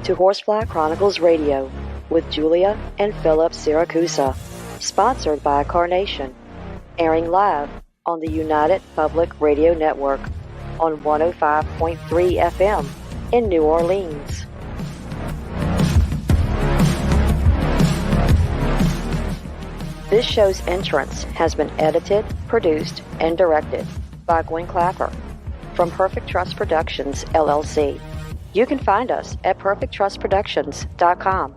to Horsefly Chronicles Radio with Julia and Philip Siracusa, sponsored by Carnation, airing live on the United Public Radio Network on 105.3 FM in New Orleans. This show's entrance has been edited, produced, and directed by Gwen Clapper from Perfect Trust Productions, LLC. You can find us at perfecttrustproductions.com.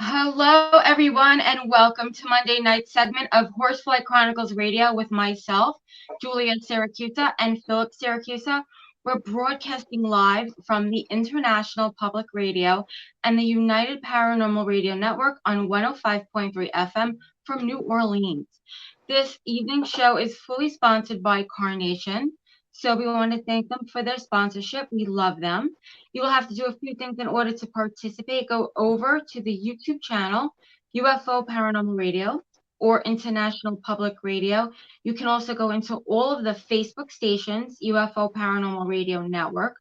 Hello, everyone, and welcome to Monday night's segment of Horsefly Chronicles Radio with myself, Julia Siracusa, and Philip Siracusa. We're broadcasting live from the International Public Radio and the United Paranormal Radio Network on 105.3 FM from New Orleans. This evening's show is fully sponsored by Carnation, so we want to thank them for their sponsorship. We love them. You will have to do a few things in order to participate. Go over to the YouTube channel, UFO Paranormal Radio or International Public Radio. You can also go into all of the Facebook stations, UFO Paranormal Radio Network,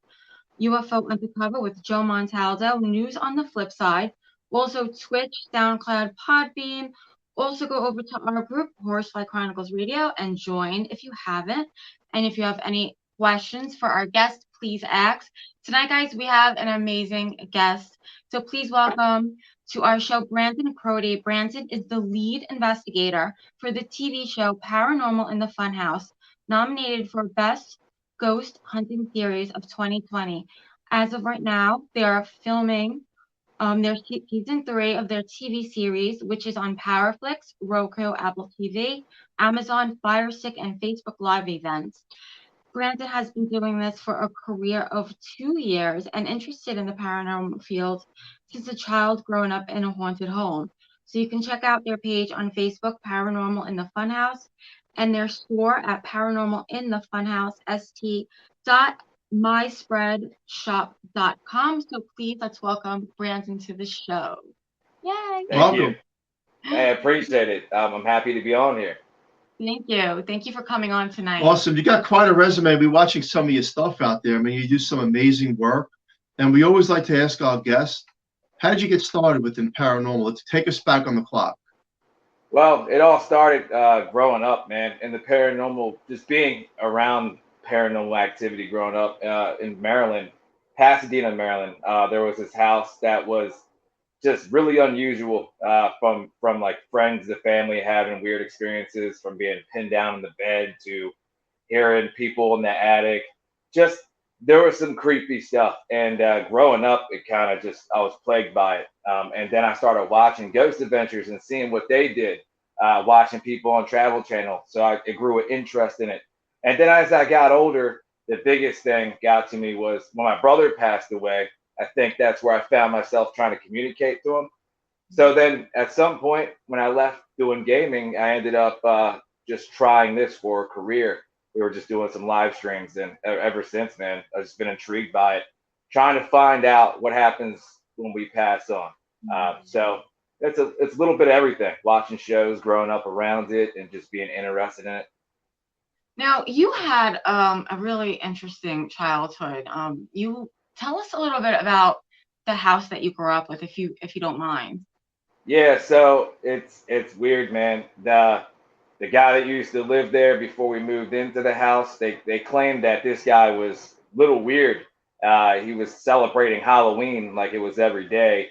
UFO Undercover with Joe Montaldo, News on the Flip Side, also Twitch, SoundCloud, Podbean. Also go over to our group, Horsefly Chronicles Radio, and join if you haven't. And if you have any questions for our guest, please ask. Tonight, guys, we have an amazing guest. So please welcome to our show, Brandon Crotti. Brandon is the lead investigator for the TV show Paranormal in the Funhouse, nominated for Best Ghost Hunting Series of 2020. As of right now, they are filming their season 3 of their TV series, which is on Powerflix, Roku, Apple TV, Amazon, Fire Stick, and Facebook Live events. Brandon has been doing this for a career of 2 years and interested in the paranormal field since a child growing up in a haunted home. So you can check out their page on Facebook, Paranormal in the Funhouse, and their store at paranormalin.myspreadshop.com. So please let's welcome Brandon to the show. Yay! Thank you. I appreciate it. I'm happy to be on here. Thank you. Thank you for coming on tonight. Awesome. You got quite a resume. We're watching some of your stuff out there. I mean, you do some amazing work. And we always like to ask our guests, how did you get started within paranormal? Let's take us back on the clock. Well, it all started growing up, man, in the paranormal, just being around paranormal activity growing up in Maryland, Pasadena, Maryland. There was this house that was just really unusual from like friends, the family having weird experiences, from being pinned down in the bed to hearing people in the attic. Just there was some creepy stuff. And growing up, it kind of just, I was plagued by it. And then I started watching Ghost Adventures and seeing what they did, watching people on Travel Channel. So it grew an interest in it. And then as I got older, the biggest thing got to me was when my brother passed away. I think that's where I found myself trying to communicate to him. So then at some point when I left doing gaming, I ended up just trying this for a career. We were just doing some live streams, and ever since, man, I've just been intrigued by it, trying to find out what happens when we pass on. So it's a little bit of everything, watching shows, growing up around it, and just being interested in it. Now, you had a really interesting childhood. You tell us a little bit about the house that you grew up with, if you don't mind. Yeah, so it's weird, man. The guy that used to live there before we moved into the house, they claimed that this guy was a little weird. He was celebrating Halloween like it was every day.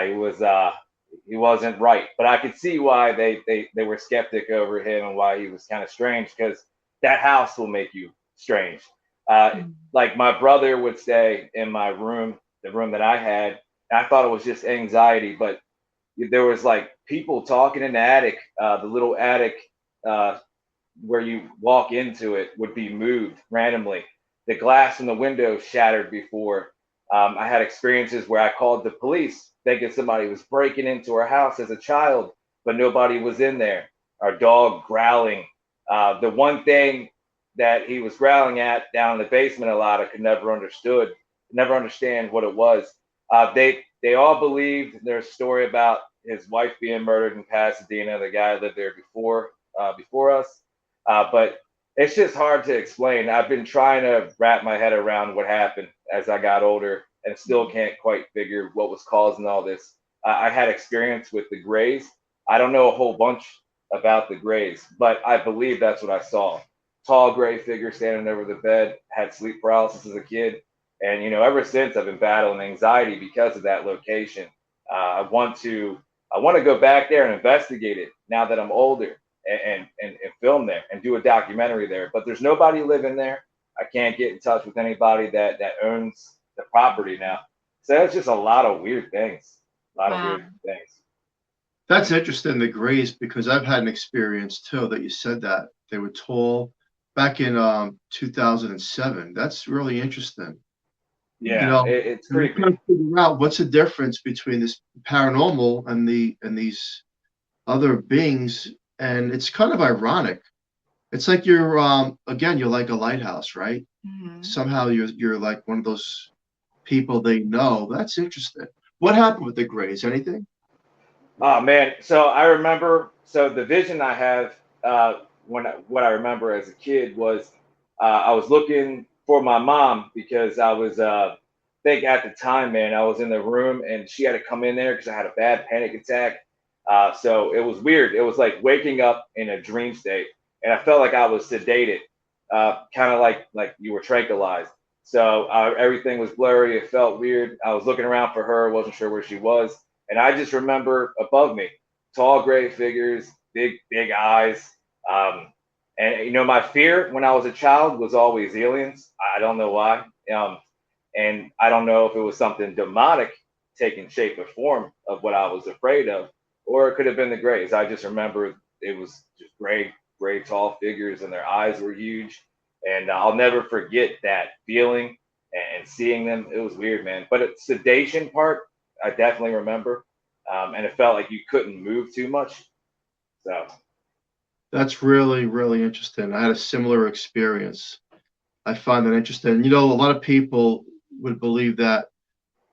He wasn't right, but I could see why they were skeptic over him and why he was kind of strange, because that house will make you strange. Like my brother would stay in my room, the room that I had, and I thought it was just anxiety, but there was like people talking in the attic. The little attic where you walk into it would be moved randomly. The glass in the window shattered before. I had experiences where I called the police thinking somebody was breaking into our house as a child, but nobody was in there. Our dog growling. The one thing that he was growling at down in the basement a lot, I could never understand what it was. They all believed there's a story about his wife being murdered in Pasadena. The guy lived there before us, but it's just hard to explain. I've been trying to wrap my head around what happened as I got older, and still can't quite figure what was causing all this. I had experience with the Greys. I don't know a whole bunch about the Greys, but I believe that's what I saw. Tall gray figure standing over the bed. Had sleep paralysis as a kid, and ever since I've been battling anxiety because of that location. I want to go back there and investigate it now that I'm older, and film there and do a documentary there. But there's nobody living there. I can't get in touch with anybody that owns the property now. So it's just a lot of weird things. That's interesting, the Greys, because I've had an experience too that you said that. They were tall back in 2007. That's really interesting. Yeah, it's creepy. Trying to figure out what's the difference between this paranormal and these other beings, and it's kind of ironic. It's like you're like a lighthouse, right? Mm-hmm. Somehow you're like one of those people they know. That's interesting. What happened with the Greys? Anything? Oh man, so I remember. So the vision I have, what I remember as a kid was, I was looking for my mom because I was, think at the time, man, I was in the room and she had to come in there because I had a bad panic attack. So it was weird. It was like waking up in a dream state, and I felt like I was sedated, kind of like you were tranquilized. So everything was blurry. It felt weird. I was looking around for her, wasn't sure where she was. And I just remember above me, tall gray figures, big eyes. And my fear when I was a child was always aliens. I don't know why. And I don't know if it was something demonic taking shape or form of what I was afraid of, or it could have been the Greys. I just remember it was just gray, tall figures, and their eyes were huge. And I'll never forget that feeling and seeing them. It was weird, man. But the sedation part, I definitely remember. And it felt like you couldn't move too much. So that's really, really interesting. I had a similar experience. I find that interesting. A lot of people would believe that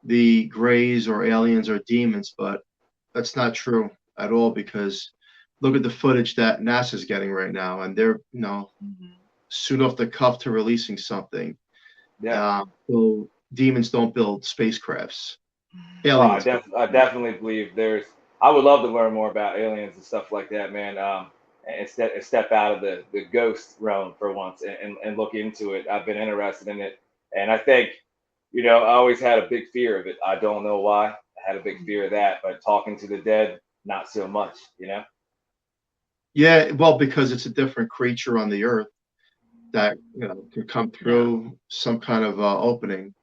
the Greys or aliens are demons, but that's not true at all, because look at the footage that NASA's getting right now, and they're, soon off the cuff to releasing something. Yeah. So demons don't build spacecrafts. Aliens. I definitely believe I would love to learn more about aliens and stuff like that, man. And step out of the ghost realm for once and look into it. I've been interested in it. And I think, I always had a big fear of it. I don't know why. I had a big fear of that, but talking to the dead, not so much, Yeah, well, because it's a different creature on the earth that can come through some kind of opening.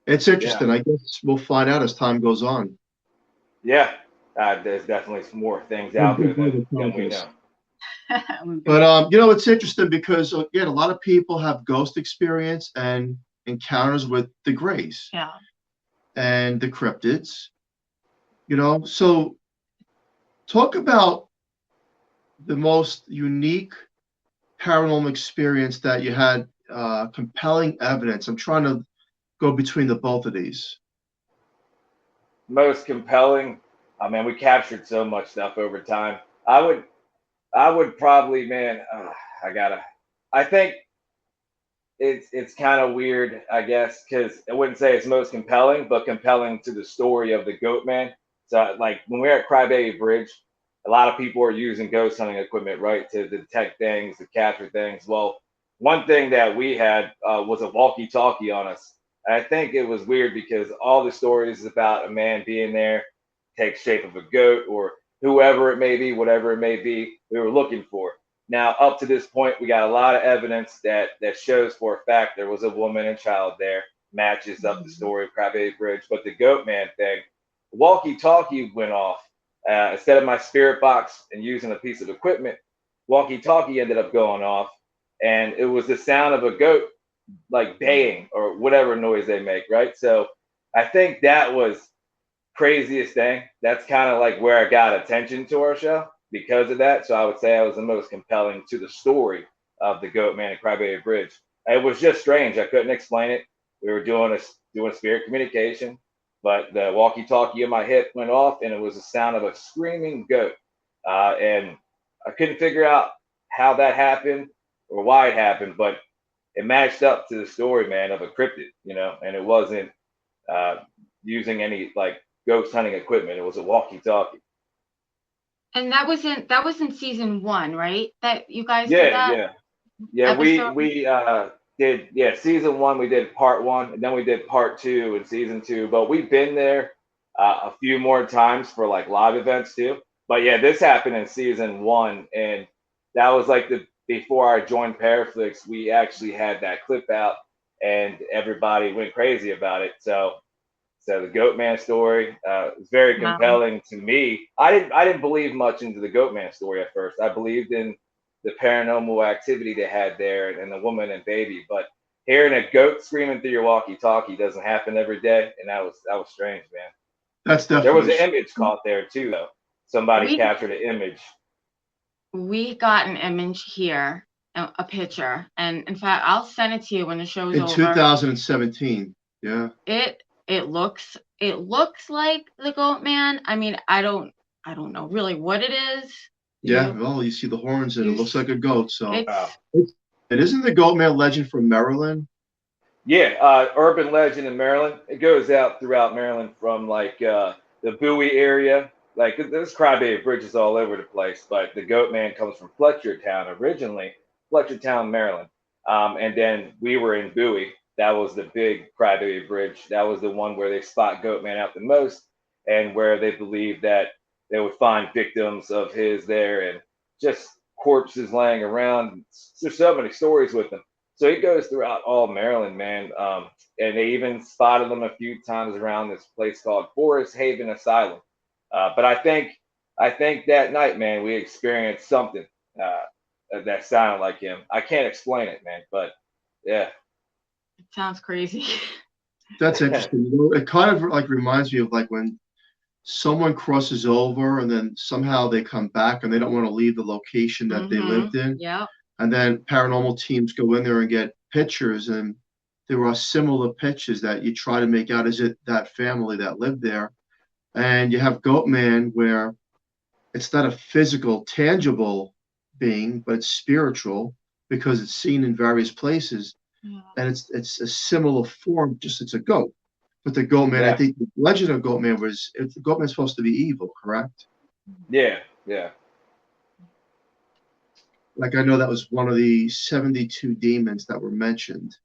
It's interesting. I guess we'll find out as time goes on. Yeah, there's definitely some more things out there than we know. But it's interesting because again, a lot of people have ghost experience and encounters with the Greys, and the cryptids. So talk about the most unique paranormal experience that you had, compelling evidence. I'm trying to go between the both of these. Most compelling, man, we captured so much stuff over time. I would probably, man, I think it's kind of weird, I guess, because I wouldn't say it's most compelling, but compelling to the story of the goat man. So like when we were at Crybaby Bridge, a lot of people are using ghost hunting equipment, right, to detect things, to capture things. Well, one thing that we had was a walkie-talkie on us. And I think it was weird because all the stories about a man being there takes shape of a goat or whoever it may be, whatever it may be, we were looking for. Now, up to this point, we got a lot of evidence that shows for a fact there was a woman and child there, matches up the story of Crybaby Bridge. But the goat man thing, walkie-talkie went off. Instead of my spirit box and using a piece of equipment, walkie-talkie ended up going off, and it was the sound of a goat like baying or whatever noise they make, right? So I think that was craziest thing. That's kind of like where I got attention to our show. because of that. So I would say I was the most compelling to the story of the Goat Man and Crybaby Bridge. It was just strange. I couldn't explain it. We were doing spirit communication, but the walkie-talkie in my hip went off, and it was the sound of a screaming goat. And I couldn't figure out how that happened or why it happened, but it matched up to the story, man, of a cryptid, and it wasn't using any like ghost hunting equipment. It was a walkie-talkie. And that was in season 1, right? That you guys did that? Yeah. We did season 1. We did part 1, and then we did part 2 in season 2. But we've been there a few more times for like live events too. But yeah, this happened in season 1, and that was like before I joined Paraflix. We actually had that clip out, and everybody went crazy about it. So the Goat Man story is very compelling to me. I didn't believe much into the Goat Man story at first. I believed in the paranormal activity they had there and the woman and baby, but hearing a goat screaming through your walkie-talkie doesn't happen every day, and that was strange, man. That's definitely. There was an image caught there too, though. Somebody captured an image. We got an image here, a picture, and in fact, I'll send it to you when the show's over. In 2017, yeah. It looks like the Goat Man. I mean, I don't know really what it is. Yeah, well, you see the horns and it looks like a goat. So it isn't the Goat Man legend from Maryland? Yeah, urban legend in Maryland. It goes out throughout Maryland from like the Bowie area. Like there's crybaby bridges all over the place, but the Goat Man comes from Fletchertown originally, Fletchertown, Maryland. And then we were in Bowie. That was the big crybaby bridge. That was the one where they spot Goat Man out the most, and where they believe that they would find victims of his there and just corpses laying around. There's so many stories with them. So he goes throughout all Maryland, man. And they even spotted them a few times around this place called Forest Haven Asylum. But I think that night, man, we experienced something that sounded like him. I can't explain it, man, but yeah. It sounds crazy. That's interesting. It kind of like reminds me of like when someone crosses over and then somehow they come back and they don't want to leave the location that they lived in. Yeah. And then paranormal teams go in there and get pictures, and there are similar pictures that you try to make out, is it that family that lived there? And you have Goat Man, where it's not a physical, tangible being, but it's spiritual because it's seen in various places. Yeah. And it's a similar form, just it's a goat. But the Goat Man, I think the legend of Goat Man was, the Goat Man's supposed to be evil, correct? Yeah. Like I know that was one of the 72 demons that were mentioned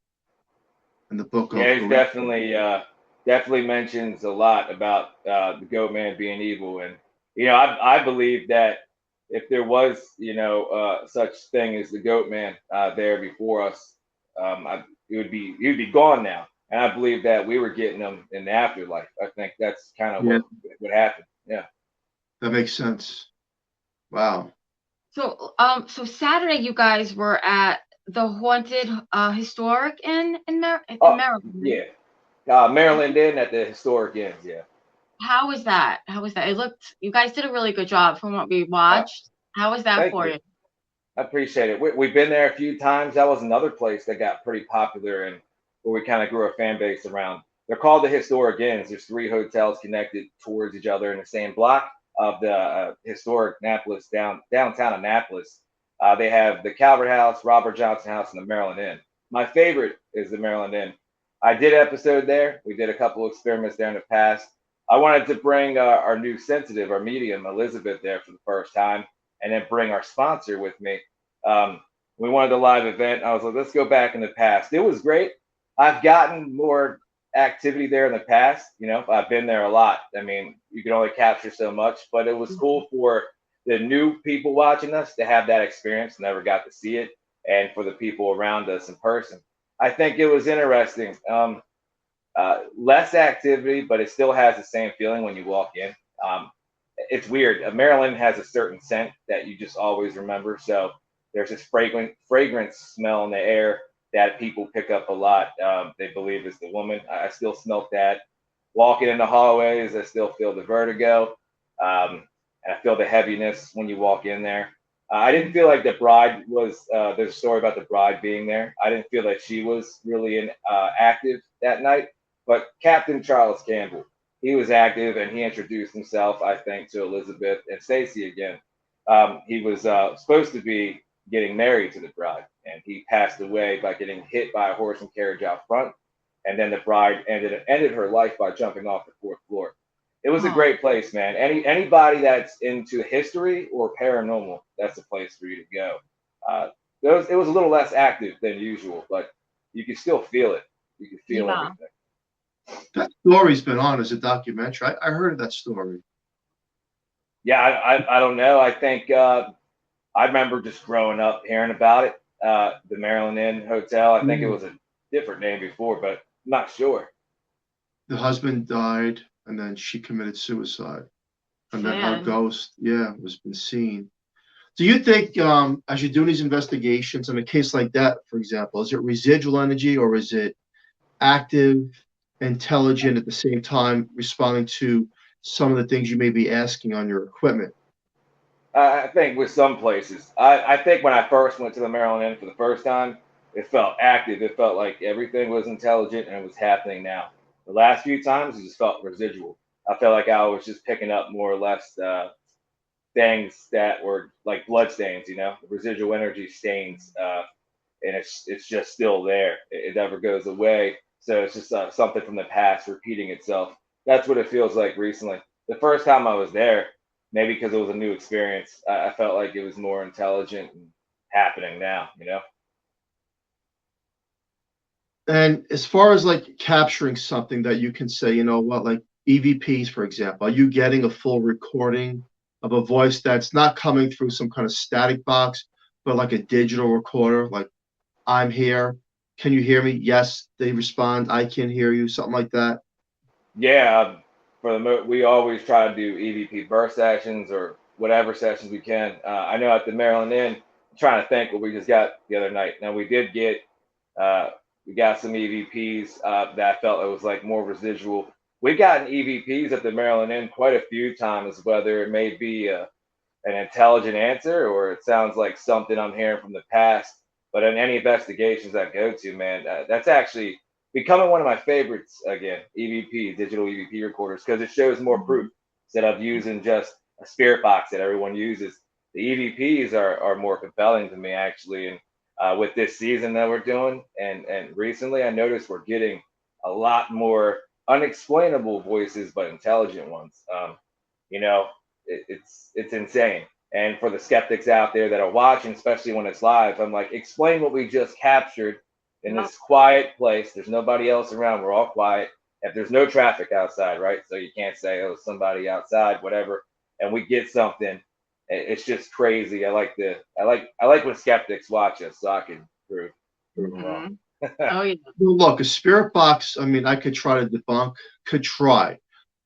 in the book. Yeah, he definitely mentions a lot about the Goat Man being evil, and I believe that if there was such thing as the Goat Man there before us, he'd be gone now. And I believe that we were getting them in the afterlife. I think that's kind of what happened. Yeah. That makes sense. Wow. So Saturday you guys were at the Haunted Historic Inn in Maryland. Yeah. Maryland Inn at the Historic Inn, yeah. How was that? You guys did a really good job from what we watched. How was that for you? I appreciate it. We've been there a few times. That was another place that got pretty popular and where we kind of grew our fan base around. They're called the Historic Inns. There's 3 hotels connected towards each other in the same block of the historic Annapolis, downtown Annapolis. They have the Calvert House, Robert Johnson House, and the Maryland Inn. My favorite is the Maryland Inn. I did an episode there. We did a couple of experiments there in the past. I wanted to bring our new sensitive, our medium, Elizabeth, there for the first time, and then bring our sponsor with me. We wanted a live event. I was like, let's go back in the past. It was great. I've gotten more activity there in the past. I've been there a lot. I mean, you can only capture so much, but it was cool for the new people watching us to have that experience, never got to see it, and for the people around us in person. I think it was interesting. Less activity, but it still has the same feeling when you walk in. It's weird. Maryland has a certain scent that you just always remember. So there's this fragrance smell in the air that people pick up a lot. They believe it's the woman. I still smell that. Walking in the hallways, I still feel the vertigo. and I feel the heaviness when you walk in there. I didn't feel like the bride was. There's a story about the bride being there. I didn't feel that she was really active that night. But Captain Charles Campbell, he was active, and he introduced himself, I think, to Elizabeth and Stacy again. He was supposed to be getting married to the bride, and he passed away by getting hit by a horse and carriage out front. And then the bride ended her life by jumping off the fourth floor. It was a great place, man. Anybody that's into history or paranormal, that's a place for you to go. It was a little less active than usual, but you can still feel it. You can feel everything. That story's been on as a documentary. I heard of that story. Yeah, I don't know. I think I remember just growing up hearing about it. The Maryland Inn Hotel. I think it was a different name before, but I'm not sure. The husband died, and then she committed suicide. And then her ghost, was been seen. Do you think, as you're doing these investigations in a case like that, for example, is it residual energy or is it active, intelligent at the same time, responding to some of the things you may be asking on your equipment? I think with some places, I think when I first went to the Maryland Inn for the first time, it felt active. It felt like everything was intelligent and it was happening now. The last few times, it just felt residual. I felt like I was just picking up more or less things that were like blood stains, residual energy stains, and it's just still there. It never goes away. So it's just something from the past repeating itself. That's what it feels like recently. The first time I was there, maybe because it was a new experience, I felt like it was more intelligent and happening now, And as far as like capturing something that you can say, like EVPs, for example, are you getting a full recording of a voice that's not coming through some kind of static box, but like a digital recorder, like I'm here. Can you hear me? Yes, they respond. I can hear you. Something like that. Yeah, we always try to do EVP burst sessions or whatever sessions we can. I know at the Maryland Inn, I'm trying to think what we just got the other night. Now we did get we got some EVPs that I felt it was like more residual. We've gotten EVPs at the Maryland Inn quite a few times, whether it may be an intelligent answer or it sounds like something I'm hearing from the past. But in any investigations I go to, man, that's actually becoming one of my favorites again, EVP, digital EVP recorders, because it shows more proof instead of using just a spirit box that everyone uses. The EVPs are more compelling to me, actually. And with this season that we're doing, and recently I noticed we're getting a lot more unexplainable voices, but intelligent ones. It's insane. And for the skeptics out there that are watching, especially when it's live, I'm like, explain what we just captured in this quiet place. There's nobody else around. We're all quiet. If there's no traffic outside, right? So you can't say, oh, somebody outside, whatever. And we get something. It's just crazy. I like when skeptics watch us, so I can prove them wrong. Oh yeah. Well, look, a spirit box. I mean, I could try to debunk. Could try.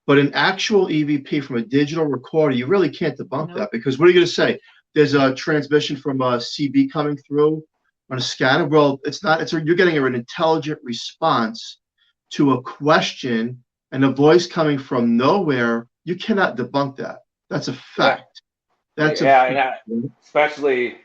But an actual EVP from a digital recorder, you really can't debunk that, because what are you going to say? There's a transmission from a CB coming through on a scanner. Well, it's not. You're getting an intelligent response to a question, and a voice coming from nowhere. You cannot debunk that. That's a fact. That's especially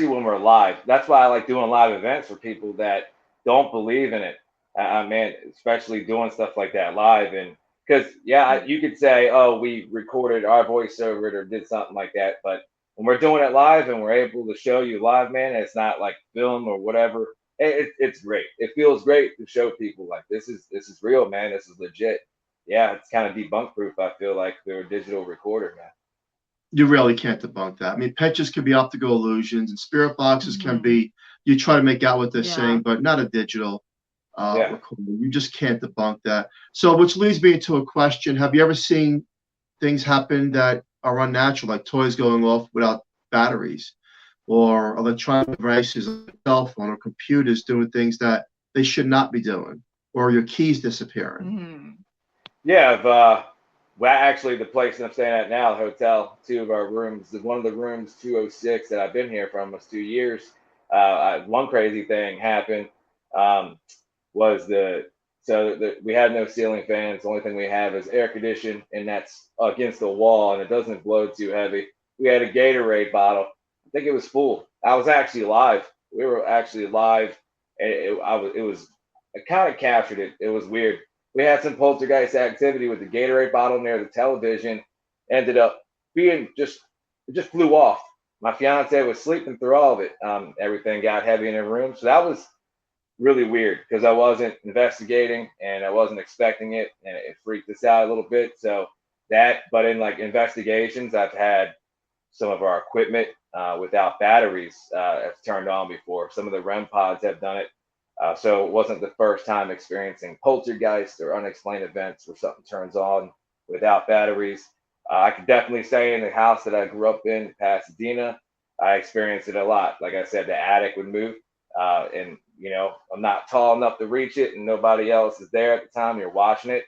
when we're live. That's why I like doing live events for people that don't believe in it. Man, especially doing stuff like that live. And because you could say, oh, we recorded our voice over it or did something like that, but when we're doing it live and we're able to show you live, man, it's not like film or whatever. It's great. It feels great to show people like this is real, man. This is legit. Yeah, it's kind of debunk proof. I feel like they're a digital recorder, man. You really can't debunk that. I mean, pictures can be optical illusions, and spirit boxes can be. You try to make out what they're saying, but not a digital recorder. You just can't debunk that. So, which leads me to a question: have you ever seen things happen that are unnatural, like toys going off without batteries, or electronic devices, like a cell phone or computers doing things that they should not be doing, or your keys disappearing? Yeah, actually, the place that I'm staying at now, the hotel, two of our rooms, one of the rooms, 206, that I've been here for almost 2 years. One crazy thing happened was the So we have no ceiling fans. The only thing we have is air conditioning, and that's against the wall, and it doesn't blow too heavy. We had a Gatorade bottle. I think it was full. I was actually live. We were actually live. And I kind of captured it. It was weird. We had some poltergeist activity with the Gatorade bottle near the television. Ended up being it just flew off. My fiance was sleeping through all of it. Everything got heavy in her room. So that was really weird because I wasn't investigating and I wasn't expecting it, and it freaked us out a little bit. So but in like investigations, I've had some of our equipment without batteries have turned on before. Some of the REM pods have done it. So it wasn't the first time experiencing poltergeist or unexplained events where something turns on without batteries. I could definitely say in the house that I grew up in, Pasadena, I experienced it a lot. Like I said, the attic would move, and I'm not tall enough to reach it, and nobody else is there at the time. You're watching it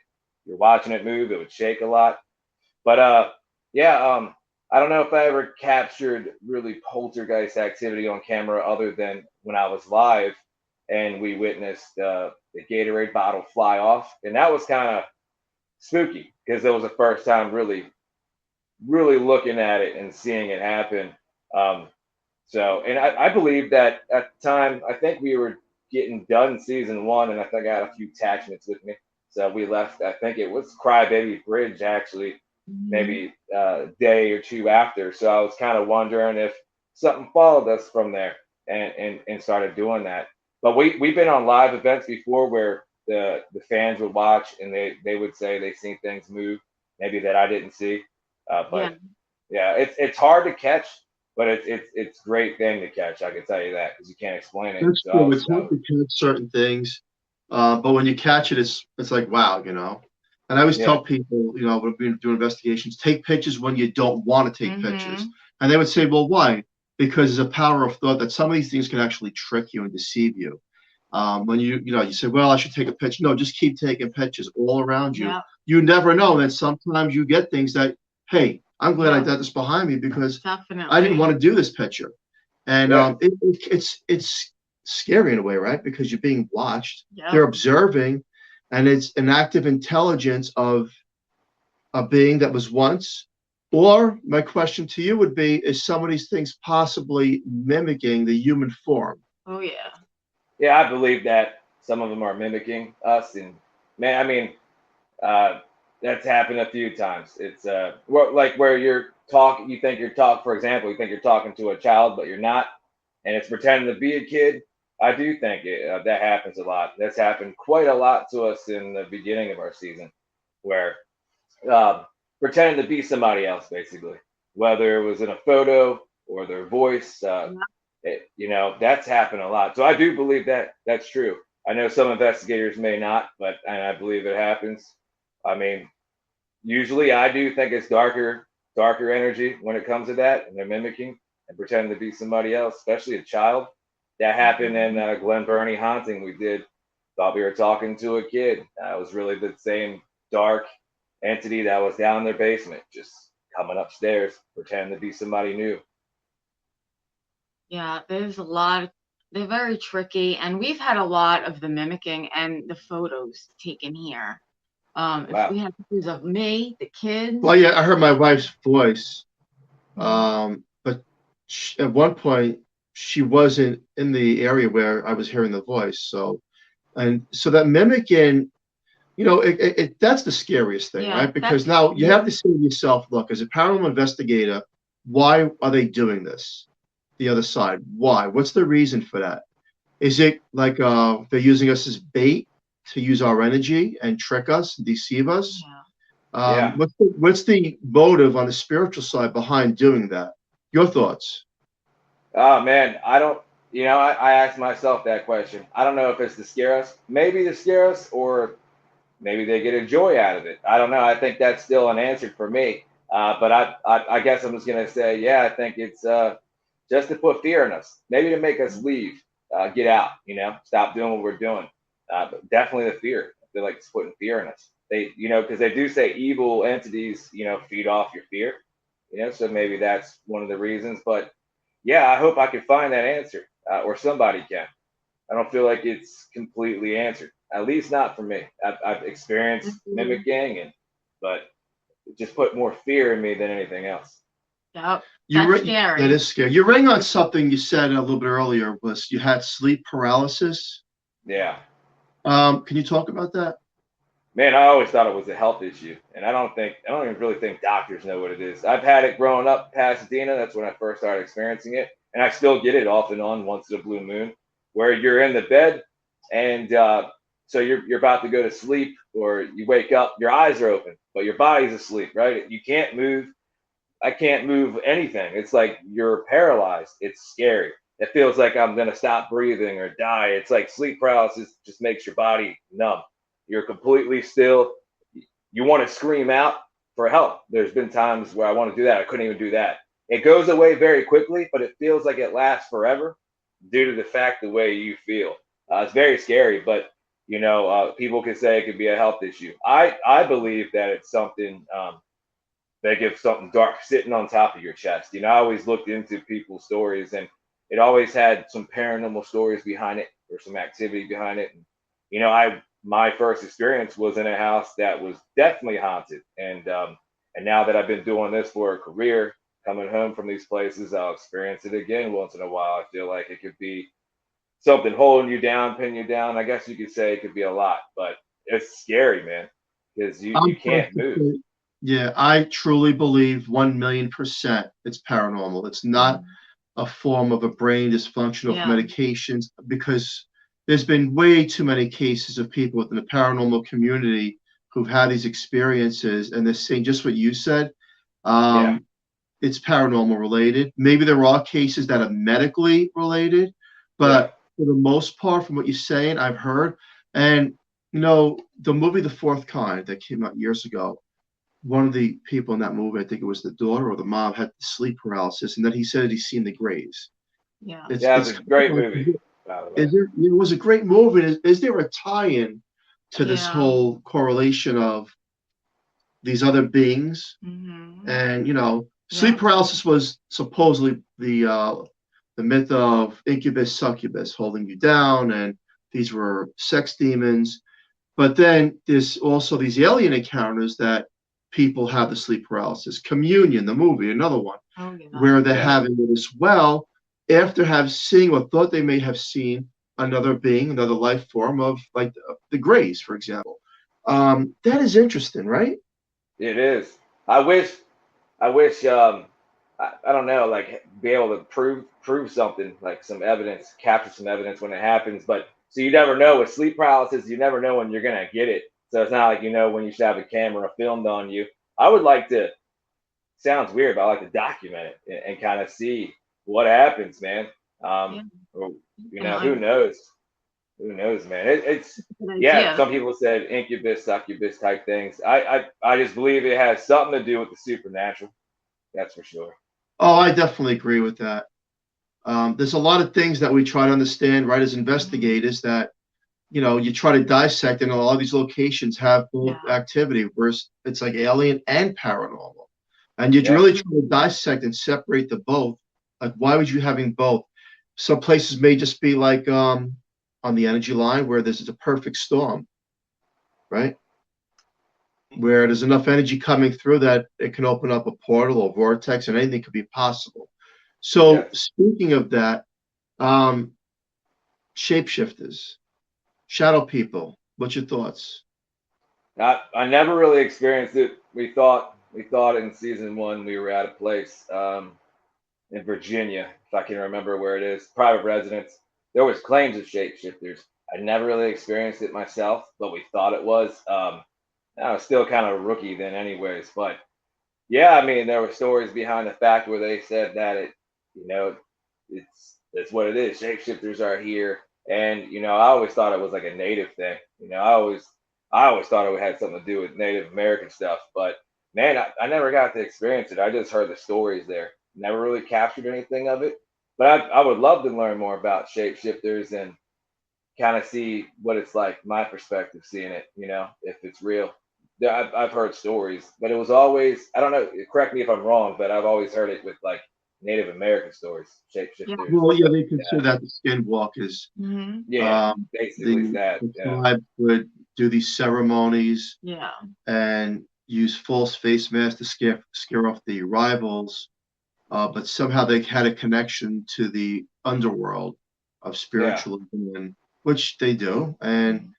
move. It would shake a lot. But yeah, I don't know if I ever captured really poltergeist activity on camera other than when I was live and we witnessed the Gatorade bottle fly off, and that was kind of spooky because it was the first time really looking at it and seeing it happen. And I believe that at the time, I think we were getting done season 1, and I think I had a few attachments with me. So we left, I think it was Crybaby Bridge, actually, maybe a day or two after. So I was kind of wondering if something followed us from there and started doing that. But we've been on live events before where the fans would watch and they would say they seen things move, maybe that I didn't see. But yeah, it's hard to catch, but it's a great thing to catch. I can tell you that because you can't explain it. That's true. It's hard to catch certain things, but when you catch it, it's like wow, And I always tell people, when we do investigations, take pictures when you don't want to take pictures. And they would say, well, why? Because there's a power of thought that some of these things can actually trick you and deceive you. When you say, well, I should take a picture. No, just keep taking pictures all around you. Yeah. You never know. And sometimes you get things that, hey, I'm glad I got this behind me because I didn't want to do this picture. And it's scary in a way, right? Because you're being watched. Yeah. They're observing. And it's an active intelligence of a being that was once. Or my question to you would be, is some of these things possibly mimicking the human form? Oh, yeah. Yeah, I believe that some of them are mimicking us. And, man, I mean, that's happened a few times. It's like where you're talking, you think you're talking, for example, you think you're talking to a child, but you're not. And it's pretending to be a kid. I do think that happens a lot. That's happened quite a lot to us in the beginning of our season, where pretending to be somebody else, basically, whether it was in a photo or their voice. That's happened a lot. So I do believe that that's true. I know some investigators may not, and I believe it happens. I mean, usually I do think it's darker energy when it comes to that, and they're mimicking and pretending to be somebody else, especially a child. That happened in Glen Burnie haunting we did. Thought we were talking to a kid. It was really the same dark entity that was down in their basement, just coming upstairs, pretending to be somebody new. Yeah, there's a lot. They're very tricky, and we've had a lot of the mimicking and the photos taken here. Wow. If we have pictures of me, the kids. Well, yeah, I heard my wife's voice, but at one point, she wasn't in the area where I was hearing the voice. So that mimicking, that's the scariest thing, right? Because now you have to say to yourself, look, as a paranormal investigator, why are they doing this? The other side, why? What's the reason for that? Is it like they're using us as bait to use our energy and trick us and deceive us? Yeah. What's the motive on the spiritual side behind doing that? Your thoughts? Oh man, I don't. I asked myself that question. I don't know if it's to scare us. Maybe to scare us, or maybe they get a joy out of it. I don't know. I think that's still unanswered for me. But I guess I'm just gonna say, yeah, I think it's just to put fear in us. Maybe to make us leave, get out. Stop doing what we're doing. But definitely the fear. I feel like it's putting fear in us. They, because they do say evil entities, feed off your fear. So maybe that's one of the reasons. But yeah, I hope I can find that answer, or somebody can. I don't feel like it's completely answered. At least not for me. I've experienced mimicking, but it just put more fear in me than anything else. Yep. That's scary. That is scary. You rang on something you said a little bit earlier, was you had sleep paralysis. Yeah. Can you talk about that? Man, I always thought it was a health issue, and I don't even really think doctors know what it is. I've had it growing up in Pasadena. That's when I first started experiencing it, and I still get it off and on once in a blue moon, where you're in the bed, and so you're about to go to sleep, or you wake up, your eyes are open, but your body's asleep, right? You can't move. I can't move anything. It's like you're paralyzed. It's scary. It feels like I'm gonna stop breathing or die. It's like sleep paralysis just makes your body numb. You're completely still. You want to scream out for help. There's been times where I want to do that. I couldn't even do that. It goes away very quickly, but it feels like it lasts forever due to the fact the way you feel. It's very scary, but people can say it could be a health issue. I believe that it's something they give something dark sitting on top of your chest. I always looked into people's stories, and it always had some paranormal stories behind it or some activity behind it. And, my first experience was in a house that was definitely haunted. And now that I've been doing this for a career, coming home from these places, I'll experience it again once in a while. I feel like it could be something holding you down, pinning you down. I guess you could say it could be a lot, but it's scary, man, because you can't move. Yeah, I truly believe 1,000,000% it's paranormal. It's not a form of a brain dysfunction of medications, because there's been way too many cases of people within the paranormal community who've had these experiences, and they're saying just what you said. It's paranormal related. Maybe there are cases that are medically related, but for the most part, from what you're saying, I've heard. And, the movie The Fourth Kind that came out years ago, one of the people in that movie, I think it was the daughter or the mom, had sleep paralysis, and then he said he's seen the Greys. Yeah. It's a great movie. It was a great movie. Is there a tie-in to this whole correlation of these other beings? Mm-hmm. And sleep paralysis was supposedly the myth of incubus, succubus holding you down, and these were sex demons. But then there's also these alien encounters that people have the sleep paralysis. Communion, the movie, another one, where they're having it as well, after seeing or thought they may have seen another being, another life form of like the Greys, for example. That is interesting, right? It is. I wish, I don't know, like be able to prove something, like some evidence, capture some evidence when it happens. But so you never know with sleep paralysis, you never know when you're gonna get it. So it's not like when you should have a camera filmed on you. I would like to. Sounds weird, but I like to document it and kind of see what happens, man. Who knows? Who knows, man? It's some people said incubus, succubus type things. I just believe it has something to do with the supernatural. That's for sure. Oh, I definitely agree with that. There's a lot of things that we try to understand, right, as investigators, that you try to dissect, and a lot of these locations have both activity, whereas it's like alien and paranormal. And you really try to dissect and separate the both. Like, why would you having both? Some places may just be like on the energy line where there's a perfect storm, right? Where there's enough energy coming through that it can open up a portal or vortex, and anything could be possible. So speaking of that, shapeshifters, shadow people, what's your thoughts? I never really experienced it. We thought in season 1 we were at a place in Virginia, if I can remember where it is, private residence. There was claims of shapeshifters. I never really experienced it myself, but we thought it was. I was still kind of a rookie then anyways, but I mean, there were stories behind the fact where they said that it's what it is. Shapeshifters are here. And, I always thought it was like a native thing. I always thought it had something to do with Native American stuff, but man, I never got to experience it. I just heard the stories there. Never really captured anything of it. But I would love to learn more about shapeshifters and kind of see what it's like, my perspective, seeing it, if it's real. I've heard stories, but it was always, I don't know, correct me if I'm wrong, but I've always heard it with like Native American stories, shapeshifters. Well, yeah, they consider that the skinwalkers. Yeah, basically that. The tribe would do these ceremonies and use false face masks to scare off the rivals, but somehow they had a connection to the underworld of spiritualism, and which they do. And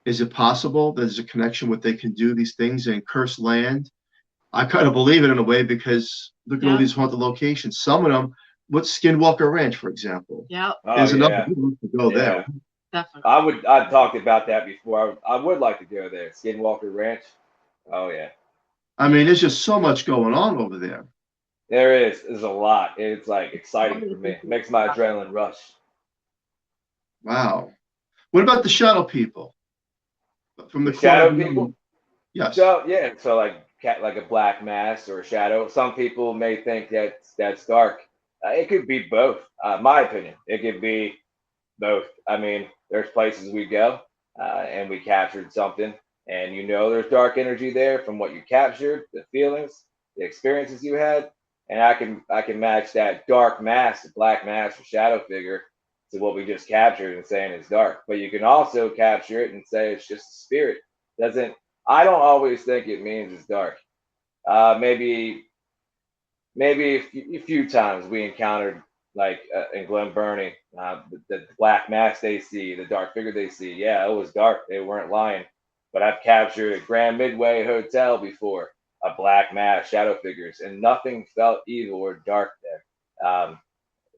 is it possible that there's a connection where they can do these things and curse land? I kind of believe it in a way, because look at all these haunted locations. Some of them, what's Skinwalker Ranch, for example? There's enough people to go there. Definitely. I've talked about that before. I would like to go there. Skinwalker Ranch. Oh yeah. I mean, there's just so much going on over there. There is. There's a lot. It's like exciting for me. It makes my adrenaline rush. Wow. What about the shadow people? From the shadow people? Yes. So yeah, so like a black mass or a shadow. Some people may think that's dark. It could be both. My opinion, it could be both. I mean, there's places we go and we captured something, and there's dark energy there from what you captured, the feelings, the experiences you had, and I can match that dark mass, the black mass or shadow figure, to what we just captured and saying it's dark. But you can also capture it and say it's just a spirit. I don't always think it means it's dark. Maybe a few times we encountered, like in Glen Burnie, the black mass they see, the dark figure they see. Yeah, it was dark. They weren't lying. But I've captured a Grand Midway Hotel before, a black mass, shadow figures, and nothing felt evil or dark there.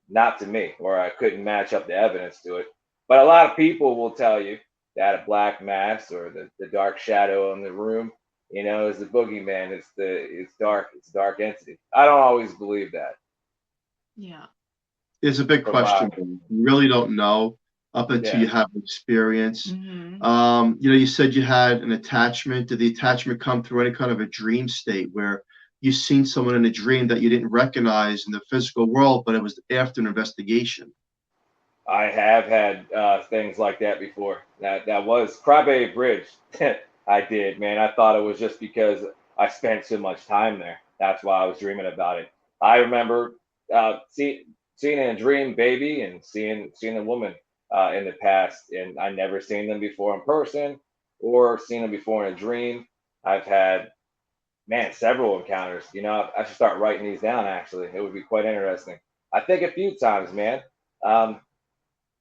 Not to me, or I couldn't match up the evidence to it. But a lot of people will tell you that a black mass or the dark shadow in the room, is the boogeyman. It's dark. It's a dark entity. I don't always believe that. Yeah. It's a big question. You really don't know up until you have experience. You said you had an attachment. Did the attachment come through any kind of a dream state where you've seen someone in a dream that you didn't recognize in the physical world, but it was after an investigation? I have had things like that before. That was Crybaby Bridge. I did, man. I thought it was just because I spent so much time there. That's why I was dreaming about it. I remember seeing in a dream baby and seeing a woman in the past, and I never seen them before in person or seen them before in a dream. I've had, several encounters. I should start writing these down, actually. It would be quite interesting. I think a few times, man.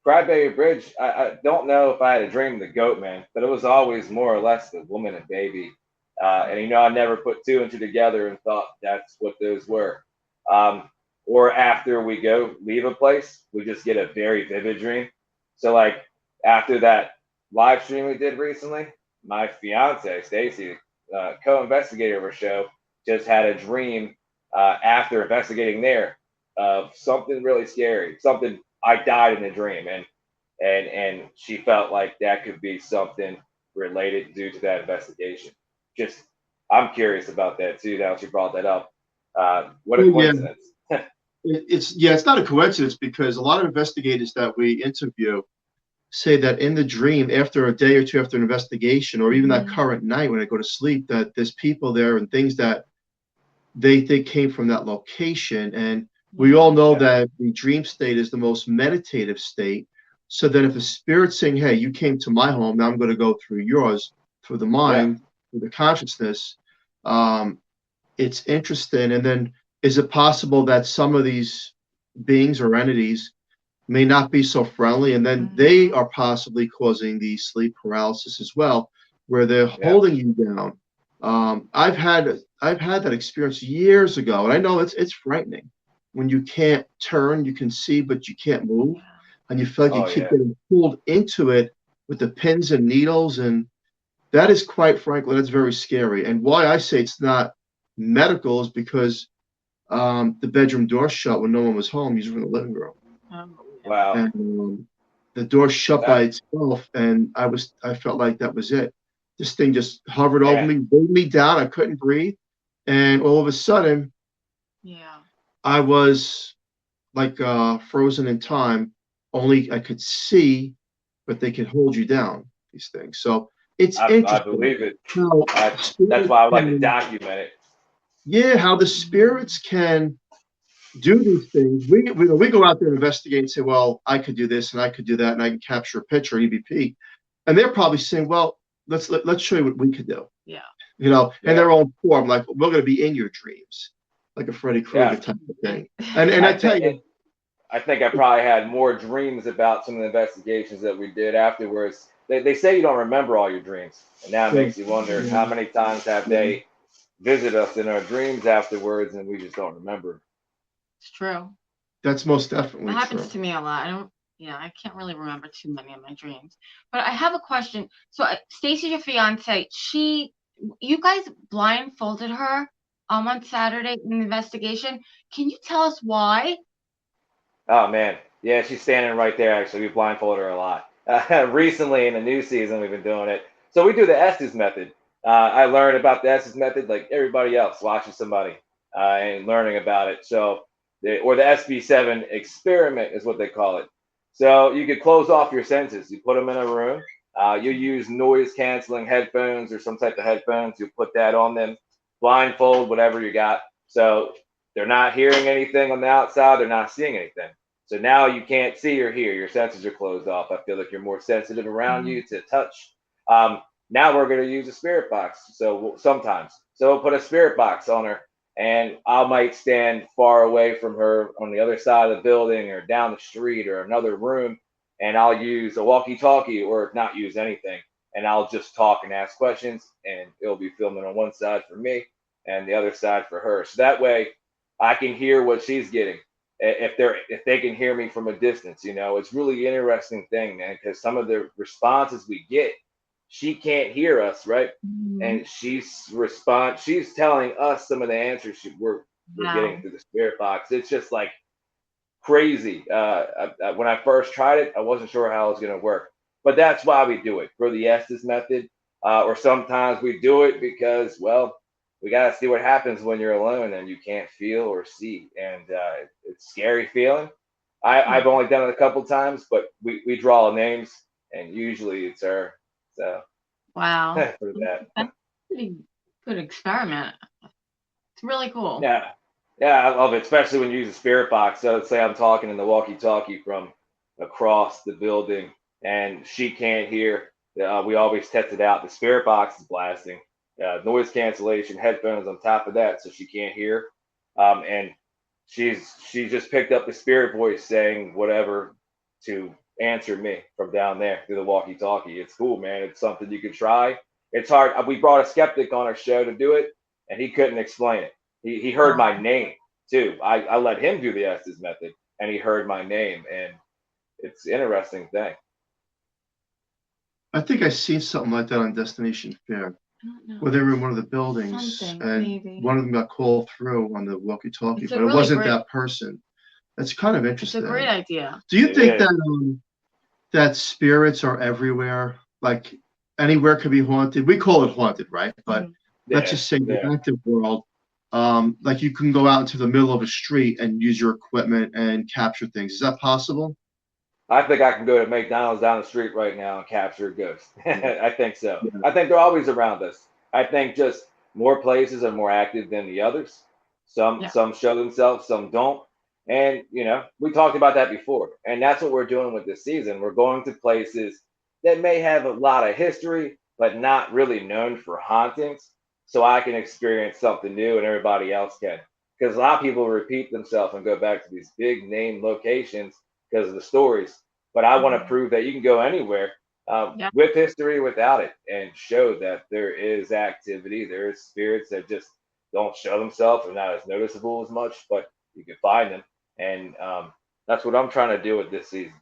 Crybaby Bridge, I don't know if I had a dream of the goat man, but it was always more or less the woman and baby. And I never put two and two together and thought that's what those were. Or after we leave a place, we just get a very vivid dream. So like after that live stream we did recently, my fiance, Stacy, co-investigator of our show, just had a dream after investigating there of something really scary, something. I died in the dream, and she felt like that could be something related due to that investigation. I'm curious about that too. Now she brought that up. What a coincidence! It's not a coincidence, because a lot of investigators that we interview say that in the dream, after a day or two after an investigation, or even that current night when they go to sleep, that there's people there and things that they think came from that location. And we all know that the dream state is the most meditative state. So then if a spirit's saying, hey, you came to my home, now I'm going to go through yours, through the mind, through the consciousness, it's interesting. And then is it possible that some of these beings or entities may not be so friendly, and then they are possibly causing the sleep paralysis as well, where they're holding you down? I've had that experience years ago, and I know it's frightening. When you can't turn, you can see, but you can't move. And you feel like you keep getting pulled into it with the pins and needles. And that is, quite frankly, that's very scary. And why I say it's not medical is because the bedroom door shut when no one was home, usually in the living room. Wow. And the door shut by itself, and I felt like that was it. This thing just hovered over me, pulled me down. I couldn't breathe. And all of a sudden, I was like frozen in time. Only I could see, but they could hold you down, these things. So it's interesting. I believe it. That's why I would like to document it. Yeah, how the spirits can do these things. We go out there and investigate and say, well, I could do this and I could do that and I can capture a picture, EVP, and they're probably saying, well, let's show you what we could do. Yeah. In their own form, like we're going to be in your dreams, like a Freddy Krueger type of thing. And I tell you, I think I probably had more dreams about some of the investigations that we did afterwards. They say you don't remember all your dreams, and now it makes you wonder how many times have they visited us in our dreams afterwards, and we just don't remember. It's true. That's most definitely true. It happens true. to me a lot. I can't really remember too many of my dreams. But I have a question. So Stacy, your fiance, you guys blindfolded her on Saturday in the investigation. Can you tell us why? Oh man, yeah, she's standing right there. Actually, we blindfolded her a lot. Recently in the new season, we've been doing it. So we do the Estes method. I learned about the Estes method like everybody else, watching somebody and learning about it. So, or the SB7 experiment is what they call it. So you could close off your senses. You put them in a room. You use noise canceling headphones or some type of headphones. You put that on them, blindfold, whatever you got. So they're not hearing anything on the outside. They're not seeing anything. So now you can't see or hear. Your senses are closed off. I feel like you're more sensitive around you to touch. Now we're going to use a spirit box. So sometimes, we'll put a spirit box on her, and I might stand far away from her on the other side of the building or down the street or another room, and I'll use a walkie-talkie or not use anything, and I'll just talk and ask questions, and it'll be filming on one side for me and the other side for her. So that way I can hear what she's getting. If they can hear me from a distance, it's really interesting thing, man, because some of the responses we get, she can't hear us, right? Mm-hmm. And she's telling us some of the answers we're getting through the spirit box. It's just like crazy. When I first tried it, I wasn't sure how it was going to work, but that's why we do it for the Estes method. Or sometimes we do it because, well, we got to see what happens when you're alone and you can't feel or see. And it's a scary feeling. I've only done it a couple times, but we draw names, and usually it's her. So, wow. For that. That's a pretty good experiment. It's really cool. Yeah, I love it, especially when you use a spirit box. So let's say I'm talking in the walkie-talkie from across the building, and she can't hear. We always test it out. The spirit box is blasting. Noise cancellation, headphones on top of that, so she can't hear. And she just picked up the spirit voice saying whatever to answer me from down there through the walkie-talkie. It's cool, man. It's something you can try. It's hard. We brought a skeptic on our show to do it, and he couldn't explain it. He heard my name too. I let him do the Estes method, and he heard my name, and it's an interesting thing. I think I seen something like that on Destination Fair, where they were in one of the buildings, and maybe one of them got called through on the walkie-talkie, but it wasn't that person. That's kind of interesting. It's a great idea. Do you think that spirits are everywhere? Like anywhere could be haunted. We call it haunted, right? But let's just say the active world, like you can go out into the middle of a street and use your equipment and capture things. Is that possible? I think I can go to McDonald's down the street right now and capture a ghost. I think so. Yeah. I think they're always around us. I think just more places are more active than the others. Some show themselves, some don't. And, we talked about that before. And that's what we're doing with this season. We're going to places that may have a lot of history, but not really known for hauntings. So I can experience something new and everybody else can. Because a lot of people repeat themselves and go back to these big name locations because of the stories. But I want to prove that you can go anywhere with history, without it, and show that there is activity. There is spirits that just don't show themselves or not as noticeable as much, but you can find them. And that's what I'm trying to do with this season.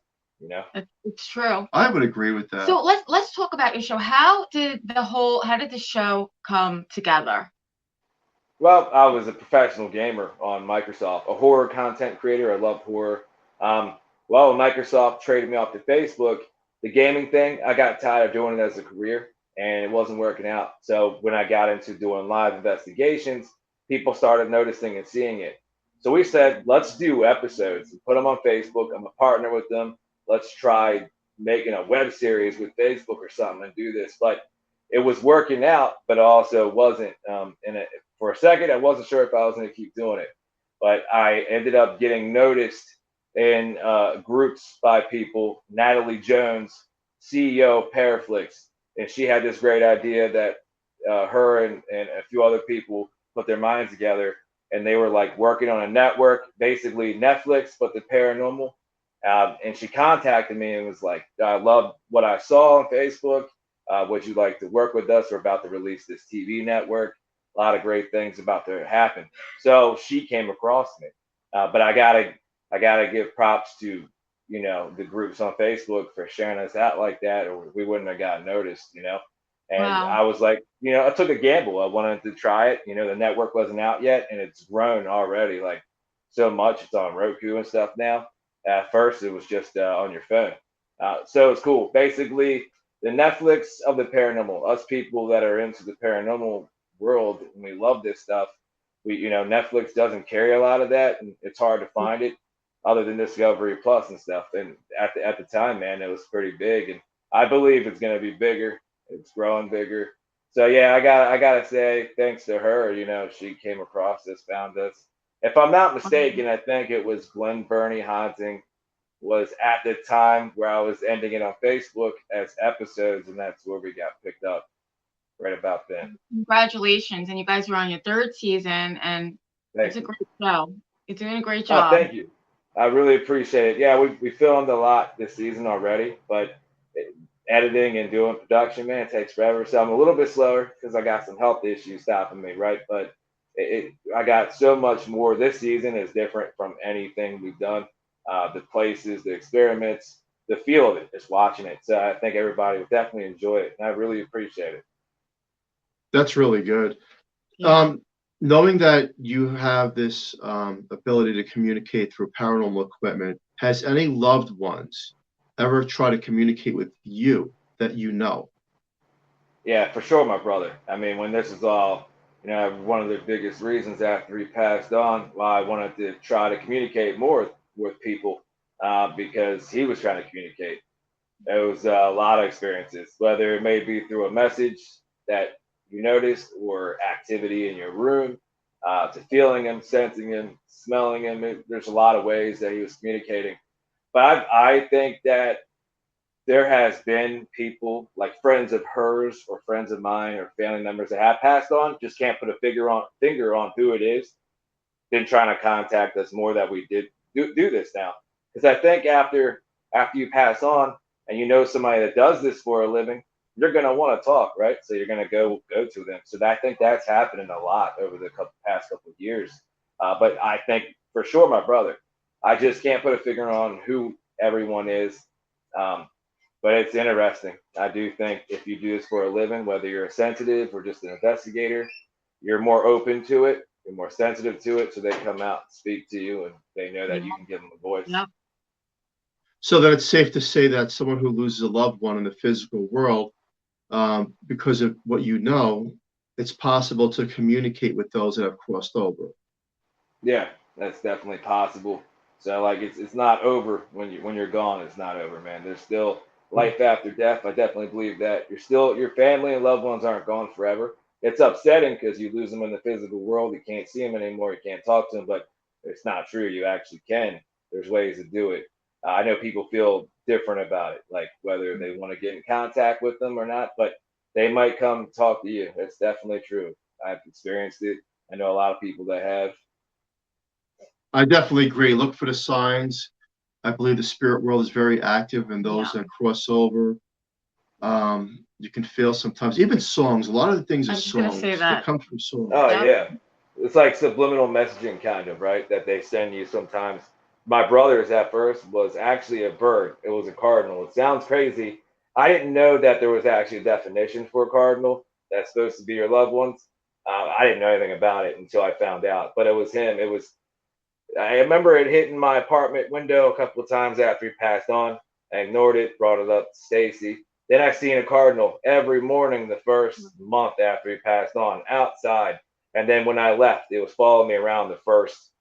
It's true. I would agree with that. So let's talk about your show. How did the show come together? Well, I was a professional gamer on Microsoft, a horror content creator. I love horror. Well, Microsoft traded me off to Facebook. The gaming thing, I got tired of doing it as a career, and it wasn't working out. So when I got into doing live investigations, people started noticing and seeing it. So we said, let's do episodes and put them on Facebook. I'm a partner with them. Let's try making a web series with Facebook or something and do this. But it was working out, but also wasn't. For a second, I wasn't sure if I was going to keep doing it. but I ended up getting noticed in groups by people. Natalie Jones, CEO of Paraflix, and she had this great idea that her and a few other people put their minds together, and they were like working on a network, basically Netflix, but the paranormal. And she contacted me and was like, I love what I saw on Facebook. Would you like to work with us? We're about to release this TV network. A lot of great things about to happen. So she came across me. But I gotta give props to, the groups on Facebook for sharing us out like that, or we wouldn't have gotten noticed. And Wow. I was like, I took a gamble. I wanted to try it. The network wasn't out yet, and it's grown already like so much. It's on Roku and stuff now. At first, it was just on your phone. So it's cool. Basically, the Netflix of the paranormal. Us people that are into the paranormal world, and we love this stuff. Netflix doesn't carry a lot of that, and it's hard to find it other than Discovery Plus and stuff. And at the time, man, it was pretty big, and I believe it's going to be bigger. It's growing bigger. So yeah, I gotta say thanks to her. She came across us, found us. If I'm not mistaken, I think it was Glen Burnie Haunting was at the time where I was ending it on Facebook as episodes, and that's where we got picked up right about then. Congratulations, and you guys are on your 3rd season, and it's a great show. You're doing a great job. Oh, thank you. I really appreciate it. Yeah, we filmed a lot this season already, but editing and doing production, man, it takes forever. So I'm a little bit slower because I got some health issues stopping me, right? But I got so much more. This season is different from anything we've done. The places, the experiments, the feel of it, just watching it. So I think everybody would definitely enjoy it, and I really appreciate it. That's really good. Yeah. Knowing that you have this ability to communicate through paranormal equipment, has any loved ones ever tried to communicate with you that you know? Yeah, for sure, my brother. I mean, when this is all, one of the biggest reasons after he passed on why I wanted to try to communicate more with people, because he was trying to communicate. It was a lot of experiences, whether it may be through a message that you noticed or activity in your room, to feeling him, sensing him, smelling him. There's a lot of ways that he was communicating. But I think that there has been people like friends of hers or friends of mine or family members that have passed on, just can't put a finger on who it is, been trying to contact us more that we did do this now. Because I think after you pass on and somebody that does this for a living, you're gonna want to talk, right? So you're gonna go to them. So I think that's happening a lot over the past couple of years. But I think for sure, my brother, I just can't put a finger on who everyone is. But it's interesting. I do think if you do this for a living, whether you're a sensitive or just an investigator, you're more open to it. You're more sensitive to it. So they come out and speak to you, and they know that you can give them a voice. Yep. So that it's safe to say that someone who loses a loved one in the physical world, because of what you know, it's possible to communicate with those that have crossed over. Yeah, that's definitely possible. So like it's not over when you're gone. It's not over, man. There's still life after death. I definitely believe that. Your family and loved ones aren't gone forever. It's upsetting because you lose them in the physical world. You can't see them anymore. You can't talk to them, but it's not true. You actually can. There's ways to do it. I know people feel different about it, like whether they want to get in contact with them or not, but they might come talk to you. It's definitely true. I've experienced it. I know a lot of people that have. I definitely agree. Look for the signs. I believe the spirit world is very active, and those that cross over, you can feel sometimes. Even songs. A lot of the things are songs. They come from songs. Oh yeah, it's like subliminal messaging, kind of, right? That they send you sometimes. My brother's at first was actually a bird. It was a cardinal. It sounds crazy. I didn't know that there was actually a definition for a cardinal that's supposed to be your loved ones. I didn't know anything about it until I found out. But it was him. I remember it hitting my apartment window a couple of times after he passed on. I ignored it, brought it up to Stacy. Then I seen a cardinal every morning the first month after he passed on outside. And then when I left, it was following me around the first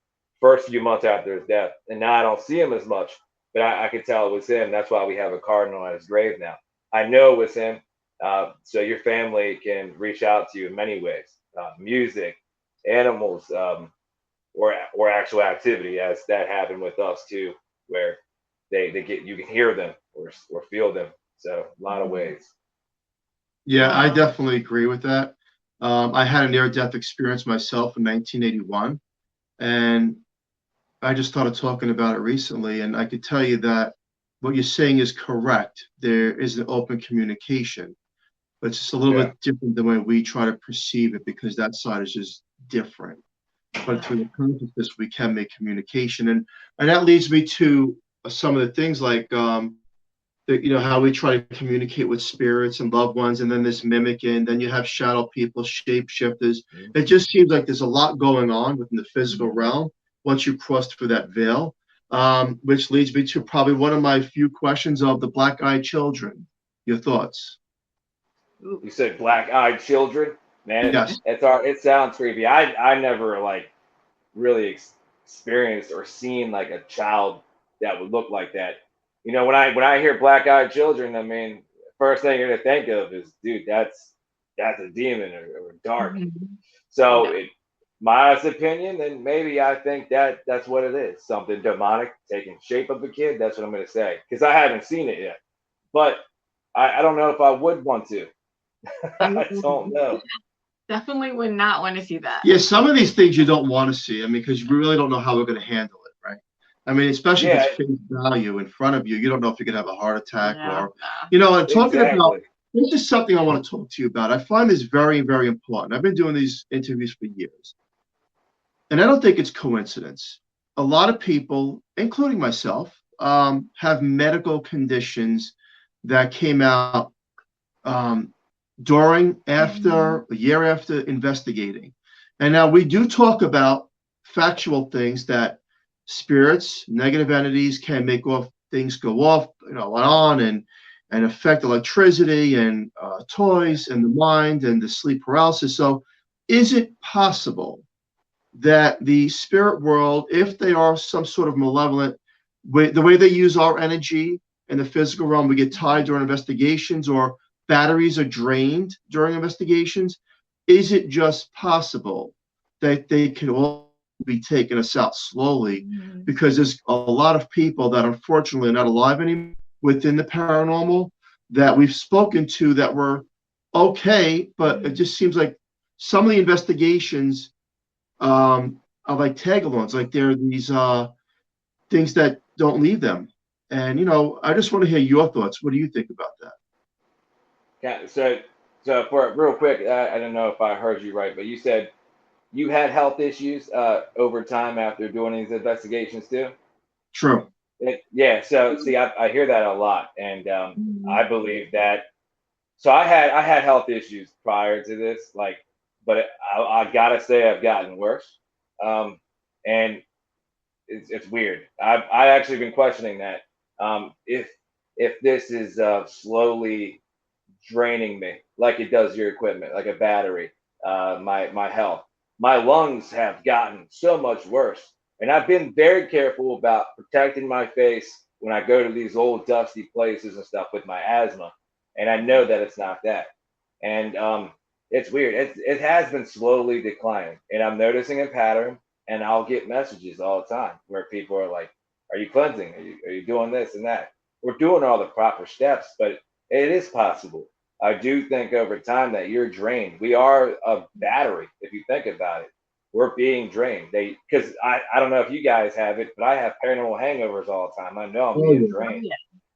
few months after his death. And now I don't see him as much, but I could tell it was him. That's why we have a cardinal at his grave now. I know it was him. So your family can reach out to you in many ways: music, animals, or actual activity, as that happened with us too, where they get, you can hear them or feel them. So a lot of ways. Yeah, I definitely agree with that. I had a near-death experience myself in 1981, and I just started talking about it recently, and I could tell you that what you're saying is correct. There is an open communication, but it's just a little bit different than when we try to perceive it, because that side is just different. But through the consciousness, we can make communication, and that leads me to some of the things like how we try to communicate with spirits and loved ones, and then this mimicking. Then you have shadow people, shapeshifters. It just seems like there's a lot going on within the physical realm once you cross through that veil, which leads me to probably one of my few questions of the black-eyed children. Your thoughts? You said black-eyed children, man. Yes. It sounds creepy. I never like really experienced or seen like a child that would look like that. You know, when I hear black-eyed children, I mean, first thing you're gonna think of is, dude, that's a demon or dark. So, my honest opinion, and maybe I think that's what it is, something demonic taking shape of a kid. That's what I'm gonna say, because I haven't seen it yet, but I don't know if I would want to. I don't know. Definitely would not want to see that. Yeah, some of these things you don't want to see. I mean, because you really don't know how we're going to handle it, right? I mean, especially if it's face value in front of you, you don't know if you're going to have a heart attack or, and talking about, this is something I want to talk to you about. I find this very, very important. I've been doing these interviews for years, and I don't think it's coincidence. A lot of people, including myself, have medical conditions that came out during, after, a year after investigating. And now we do talk about factual things that spirits, negative entities can make things go off, on and affect electricity and toys and the mind and the sleep paralysis. So is it possible that the spirit world, if they are some sort of malevolent, the way they use our energy in the physical realm, we get tied during investigations, or batteries are drained during investigations, is it just possible that they can all be taking us out slowly? Because there's a lot of people that unfortunately are not alive anymore within the paranormal that we've spoken to that were okay, but it just seems like some of the investigations are like tag-alongs, like there are these things that don't leave them. And, I just want to hear your thoughts. What do you think about that? Yeah, so for real quick, I don't know if I heard you right, but you said you had health issues over time after doing these investigations too? True. So see, I hear that a lot, and I believe that. So I had health issues prior to this, but I gotta say I've gotten worse, and it's weird. I actually been questioning that if this is slowly draining me like it does your equipment, like a battery, my health. My lungs have gotten so much worse, and I've been very careful about protecting my face when I go to these old dusty places and stuff with my asthma, and I know that it's not that. And it's weird. It has been slowly declining, and I'm noticing a pattern, and I'll get messages all the time where people are like, are you cleansing? Are you doing this and that? We're doing all the proper steps, but it is possible. I do think over time that you're drained. We are a battery, if you think about it. We're being drained. Because I don't know if you guys have it, but I have paranormal hangovers all the time. I know I'm being drained.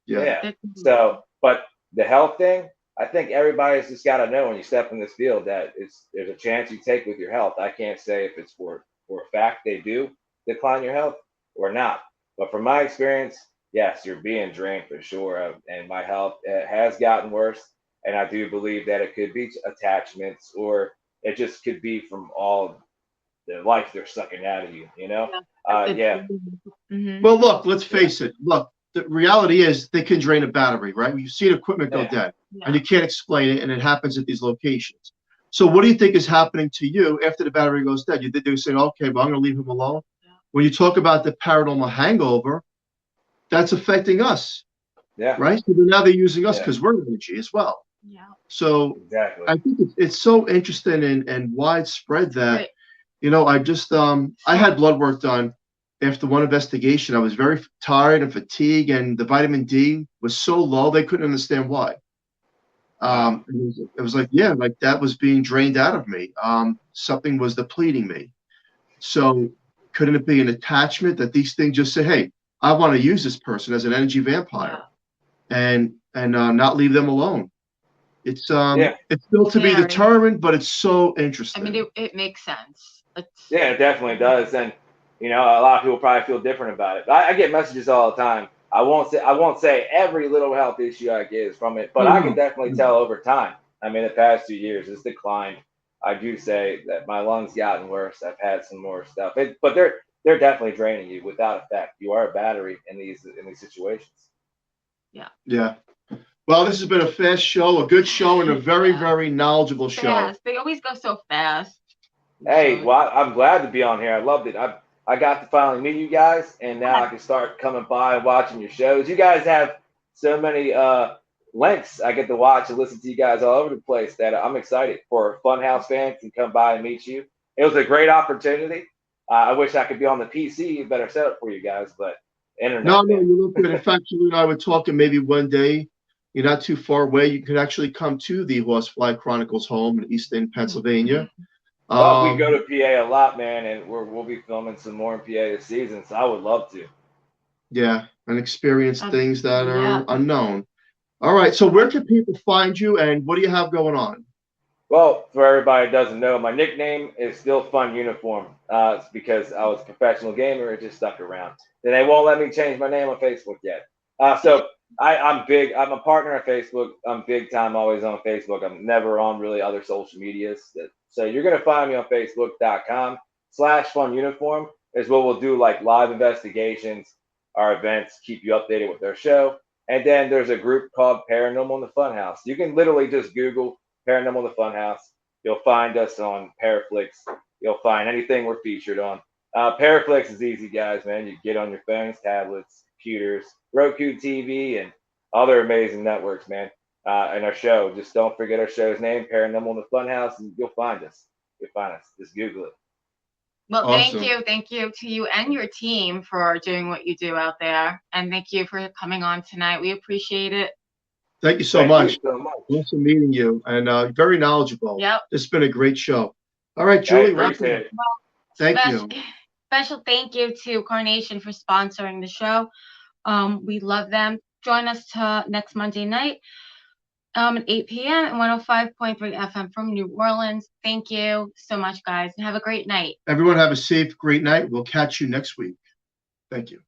Yeah. So, but the health thing, I think everybody's just got to know when you step in this field that there's a chance you take with your health. I can't say if it's for a fact they do decline your health or not. But from my experience, yes, you're being drained for sure. And my health has gotten worse. And I do believe that it could be attachments, or it just could be from all the life they're sucking out of you, Well, look, let's face it. Look, the reality is they can drain a battery, right? You've seen equipment go dead, and you can't explain it, and it happens at these locations. So what do you think is happening to you after the battery goes dead? They're saying, okay, well, I'm going to leave him alone. When you talk about the paranormal hangover, that's affecting us. Yeah. Right? So now they're using us because we're energy as well. Yeah. So exactly. I think it's so interesting and widespread that I just I had blood work done after one investigation. I was very tired and fatigued, and the vitamin D was so low they couldn't understand why. It was like, yeah, like that was being drained out of me. Something was depleting me. So couldn't it be an attachment that these things just say, hey, I want to use this person as an energy vampire, and not leave them alone. It's still to be determined, but it's so interesting. I mean, it makes sense. Yeah, it definitely does, and a lot of people probably feel different about it. I get messages all the time. I won't say every little health issue I get is from it, but I can definitely tell over time. I mean, the past 2 years, it's declined. I do say that my lungs gotten worse. I've had some more stuff, but they're definitely draining you without effect. You are a battery in these situations. Yeah. Yeah. Well, this has been a fast show, a good show, and a very, very knowledgeable show. They always go so fast. Hey, well, I'm glad to be on here. I loved it. I got to finally meet you guys, and now I can start coming by and watching your shows. You guys have so many links. I get to watch and listen to you guys all over the place that I'm excited for Funhouse fans to come by and meet you. It was a great opportunity. I wish I could be on the PC, better setup for you guys, but internet. No, you look good. In fact, you and I were talking maybe one day. You're not too far away. You could actually come to the Horsefly Chronicles home in Easton, Pennsylvania. Well, we go to PA a lot, man, and we'll be filming some more in PA this season, so I would love to. Yeah, and experience things that are unknown. All right, so where can people find you, and what do you have going on? Well, for everybody who doesn't know, my nickname is still Fun Uniform. It's because I was a professional gamer. It just stuck around. And they won't let me change my name on Facebook yet. So I'm big. I'm a partner on Facebook. I'm big time always on Facebook. I'm never on really other social medias. So you're going to find me on Facebook.com/fununiform is what we'll do, like live investigations, our events, keep you updated with our show. And then there's a group called Paranormal in the Funhouse. You can literally just Google Paranormal in the Funhouse. You'll find us on Paraflix. You'll find anything we're featured on. Paraflix is easy, guys, man. You get on your phones, tablets, computers, Roku TV, and other amazing networks, man. And our show. Just don't forget our show's name, Paranormal in the Funhouse, and you'll find us. You'll find us. Just Google it. Well, awesome. Thank you to you and your team for doing what you do out there, and thank you for coming on tonight. We appreciate it. Thank you so much. Awesome meeting you, and very knowledgeable. Yep. It's been a great show. All right, Julie. Thank you. Special thank you to Carnation for sponsoring the show. We love them. Join us next Monday night at 8 p.m. at 105.3 FM from New Orleans. Thank you so much, guys, and have a great night. Everyone have a safe, great night. We'll catch you next week. Thank you.